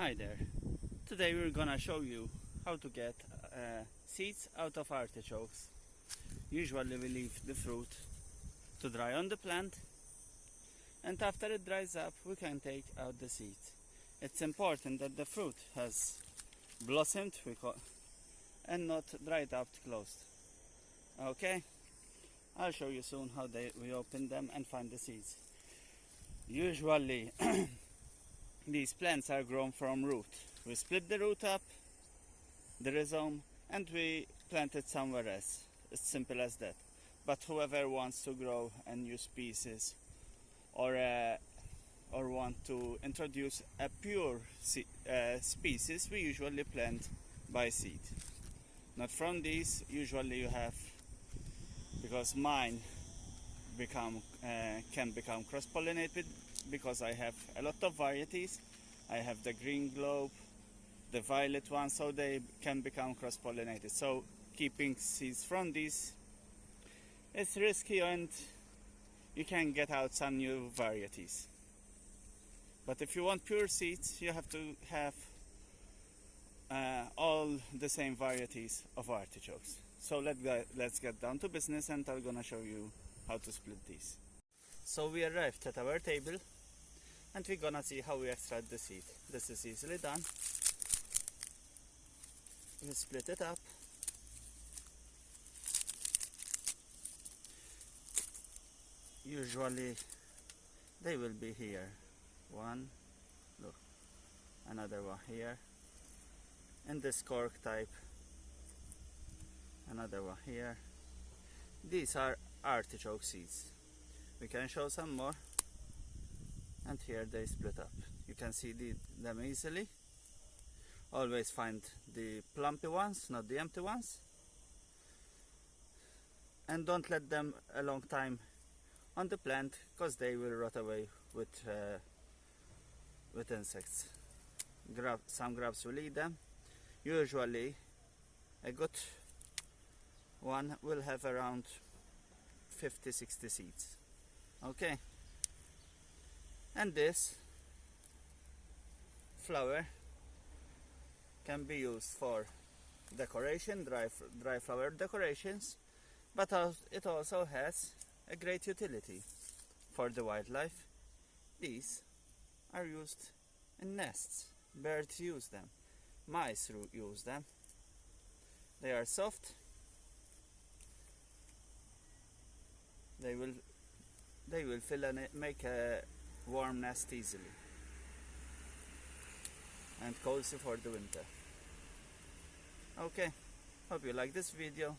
Hi there. Today we're gonna show you how to get seeds out of artichokes. Usually we leave the fruit to dry on the plant, and after it dries up we can take out the seeds. It's important that the fruit has blossomed and not dried up closed. Okay, I'll show you soon how we open them and find the seeds. Usually these plants are grown from root. We split the root up, the rhizome, and we plant it somewhere else. It's simple as that. But whoever wants to grow a new species or want to introduce a pure species, we usually plant by seed. Not from these. Usually you have, because mine can become cross-pollinated, because I have a lot of varieties. I have the green globe, the violet one, so they can become cross-pollinated. So keeping seeds from these is risky, and you can get out some new varieties. But if you want pure seeds, you have to have all the same varieties of artichokes. So let's get down to business, and I'm gonna show you how to split these. So we arrived at our table, and we're gonna see how we extract the seed. This is easily done. We split it up. Usually they will be here. One, look, another one here. And this cork type, another one here. These are artichoke seeds. We can show some more. And here they split up. You can see them easily. Always find the plumpy ones, not the empty ones. And don't let them a long time on the plant, because they will rot away with insects. Some grubs will eat them. Usually a good one will have around 50-60 seeds. Okay. And this flower can be used for decoration, dry flower decorations, but it also has a great utility for the wildlife. These are used in nests. Birds use them, mice use them. They are soft. They will fill and make a warm nest easily, and cozy for the winter. Okay, hope you like this video.